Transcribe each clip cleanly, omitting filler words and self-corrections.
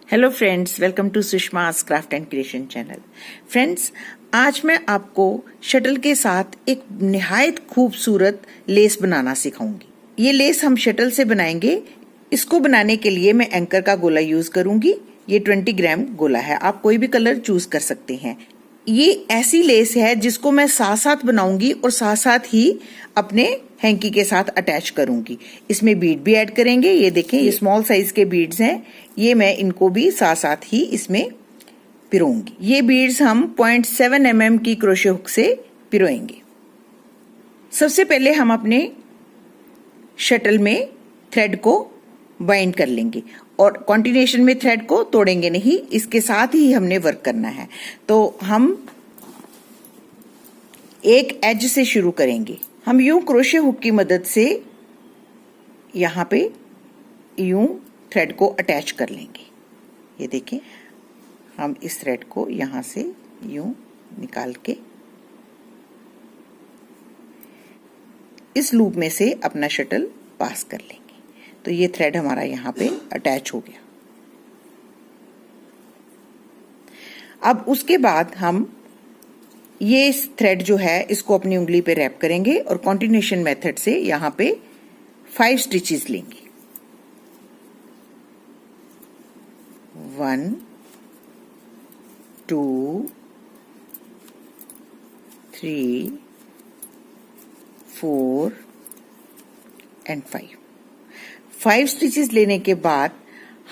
Hello friends, welcome to Sushma's craft and creation channel. Friends, आज मैं आपको शटल के साथ एक निहायत खूबसूरत लेस बनाना सिखाऊंगी। ये लेस हम शटल से बनाएंगे। इसको बनाने के लिए मैं एंकर का गोला यूज करूंगी। ये 20 ग्राम गोला है, आप कोई भी कलर चूज कर सकते हैं। ये ऐसी लेस है जिसको मैं साथ साथ बनाऊंगी और साथ साथ ही अपने हैंकी के साथ अटैच करूंगी। इसमें बीड भी ऐड करेंगे। ये देखें, ये स्मॉल साइज के बीड्स हैं। ये मैं इनको भी साथ साथ ही इसमें पिरोऊंगी। ये बीड्स हम 0.7 mm की क्रोशे हुक से पिरोएंगे। सबसे पहले हम अपने शटल में थ्रेड को बाइंड कर लेंगे और कॉन्टिन्यूएशन में थ्रेड को तोड़ेंगे नहीं, इसके साथ ही हमने वर्क करना है। तो हम एक एज से शुरू करेंगे। हम यूं क्रोशे हुक की मदद से यहां पे यूं थ्रेड को अटैच कर लेंगे। ये देखें, हम इस थ्रेड को यहां से यूं निकाल के इस लूप में से अपना शटल पास कर लेंगे। तो ये थ्रेड हमारा यहां पे अटैच हो गया। अब उसके बाद हम ये थ्रेड जो है इसको अपनी उंगली पे रैप करेंगे और कॉन्टिन्यूएशन मेथड से यहां पे 5 स्टिचेस लेंगे। 1 2 3 4 एंड 5 स्टिचेस लेने के बाद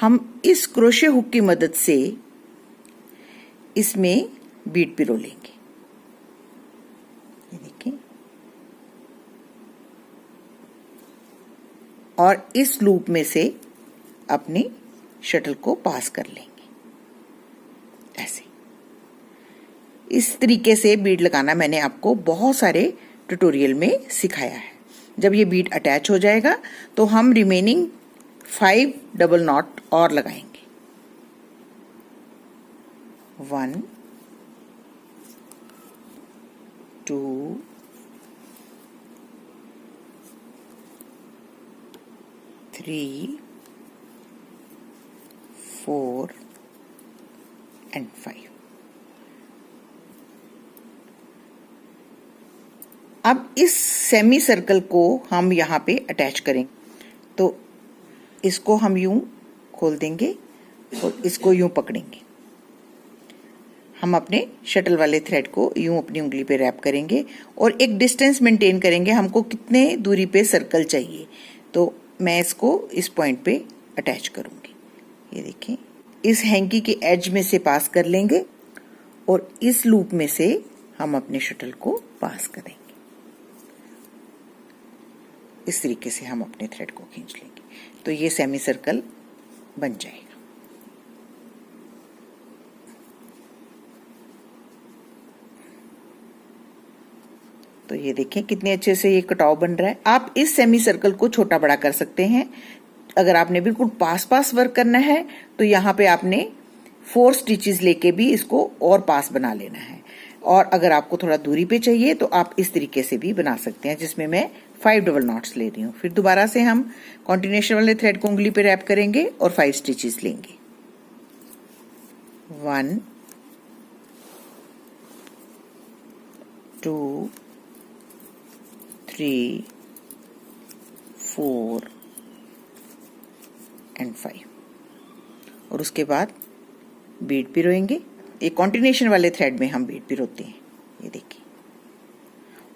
हम इस क्रोशे हुक की मदद से इसमें बीड पिरो लेंगे। ये देखिए, और इस लूप में से अपनी शटल को पास कर लेंगे। ऐसे इस तरीके से बीड लगाना मैंने आपको बहुत सारे ट्यूटोरियल में सिखाया है। जब ये बीड अटैच हो जाएगा तो हम रिमेनिंग 5 डबल नॉट और लगाएंगे। 1 2 3 4 एंड 5। अब इस सेमी सर्कल को हम यहाँ पे अटैच करेंगे। तो इसको हम यूं खोल देंगे और इसको यूं पकड़ेंगे। हम अपने शटल वाले थ्रेड को यूं अपनी उंगली पे रैप करेंगे और एक डिस्टेंस मेंटेन करेंगे। हमको कितने दूरी पे सर्कल चाहिए, तो मैं इसको इस पॉइंट पे अटैच करूंगी। ये देखिए, इस हैंकी के एज में से पास कर लेंगे और इस लूप में से हम अपने शटल को पास करेंगे। इस तरीके से हम अपने थ्रेड को खींच लेंगे तो ये सेमी सर्कल बन जाएगा। तो ये देखें कितने अच्छे से ये कटाव बन रहा है। आप इस सेमी सर्कल को छोटा बड़ा कर सकते हैं। अगर आपने बिल्कुल पास पास वर्क करना है तो यहाँ पे आपने 4 स्टिचेस लेके भी इसको और पास बना लेना है। और अगर आपको थोड़ा दूरी पे चाहिए तो आप इस तरीके से भी बना सकते हैं, जिसमें मैं 5 डबल नॉट्स ले रही हूँ। फिर दोबारा से हम कॉन्टिन्यूएशन वाले थ्रेड को उंगली पे रैप करेंगे और 5 स्टिचेस लेंगे। 1 2 3 4 एंड 5 और उसके बाद बीड पिरोएंगे। ये कॉन्टिन्यूएशन वाले थ्रेड में हम बीड पिरोते हैं। ये देखिए,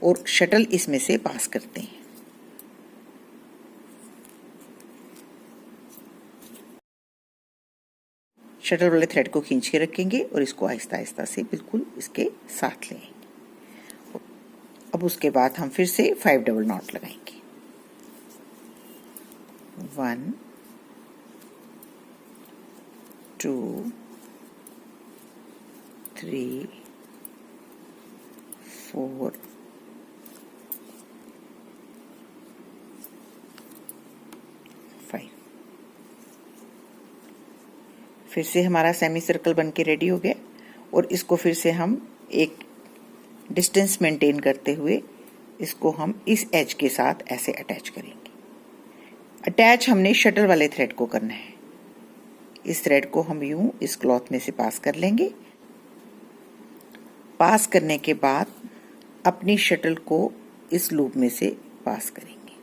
और शटल इसमें से पास करते हैं। शटल वाले थ्रेड को खींच के रखेंगे और इसको आहिस्ता आहिस्ता से बिल्कुल इसके साथ लेंगे। अब उसके बाद हम फिर से 5 डबल नॉट लगाएंगे। 1 2 3 4 5। फिर से हमारा सेमी सर्कल बन के रेडी हो गया और इसको फिर से हम एक डिस्टेंस मेंटेन करते हुए इसको हम इस एज के साथ ऐसे अटैच करेंगे। अटैच हमने शटल वाले थ्रेड को करना है। इस थ्रेड को हम यूं इस क्लॉथ में से पास कर लेंगे। पास करने के बाद अपनी शटल को इस लूप में से पास करेंगे।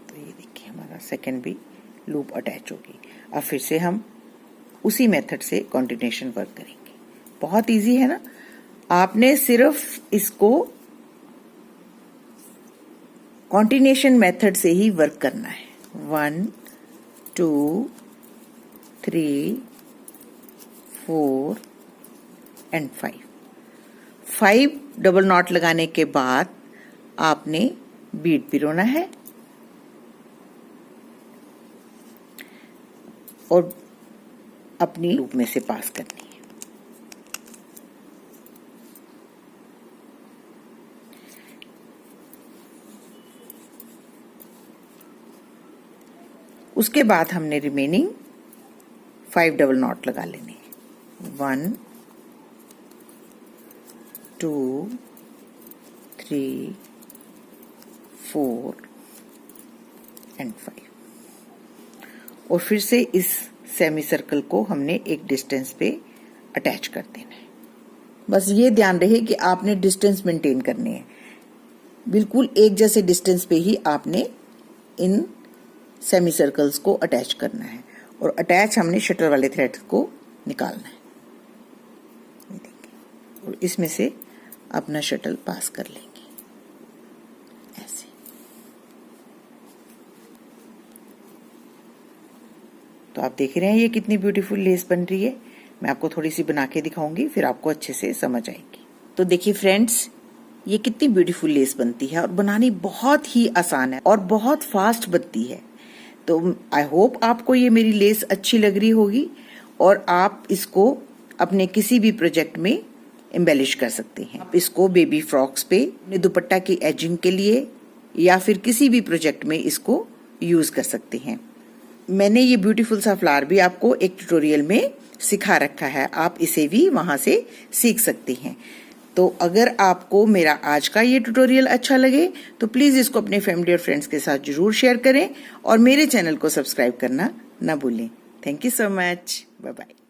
तो ये देखिए हमारा सेकंड भी लूप अटैच होगी। अब फिर से हम उसी मेथड से कंटिन्यूएशन वर्क करेंगे। बहुत इजी है ना, आपने सिर्फ इसको कंटिन्यूएशन मेथड से ही वर्क करना है। 1 2 3 4 एंड 5 डबल नॉट लगाने के बाद आपने बीड पिरोना है और अपनी लूप में से पास करनी है। उसके बाद हमने रिमेनिंग 5 डबल नॉट लगा लेने हैं। 1 2 3 4 एंड 5 और फिर से इस सेमी सर्कल को हमने एक डिस्टेंस पे अटैच कर देना है। बस ये ध्यान रहे कि आपने डिस्टेंस मेंटेन करने हैं, बिल्कुल एक जैसे डिस्टेंस पे ही आपने इन सेमी सर्कल्स को अटैच करना है और अटैच हमने शटर वाले थ्रेड को निकालना है। ये देखिए, और इसमें से अपना शटल पास कर लेंगे ऐसे। तो आप देख रहे हैं ये कितनी ब्यूटीफुल लेस बन रही है। मैं आपको थोड़ी सी बना के दिखाऊंगी, फिर आपको अच्छे से समझ आएगी। तो देखिए फ्रेंड्स, ये कितनी ब्यूटीफुल लेस बनती है और बनानी बहुत ही आसान है और बहुत फास्ट बनती है। तो आई होप आपको ये मेरी लेस अच्छी लग रही होगी और आप इसको अपने किसी भी प्रोजेक्ट में एम्बेलिश कर सकते हैं। आप इसको बेबी फ्रॉक्स पे, अपने दुपट्टा की एजिंग के लिए या फिर किसी भी प्रोजेक्ट में इसको यूज कर सकते हैं। मैंने ये ब्यूटीफुल सा फ्लावर भी आपको एक ट्यूटोरियल में सिखा रखा है, आप इसे भी वहां से सीख सकते हैं। तो अगर आपको मेरा आज का ये ट्यूटोरियल अच्छा लगे तो प्लीज इसको अपने फैमिली और फ्रेंड्स के साथ जरूर शेयर करें और मेरे चैनल को सब्सक्राइब करना ना भूलें। Thank you so much, bye bye.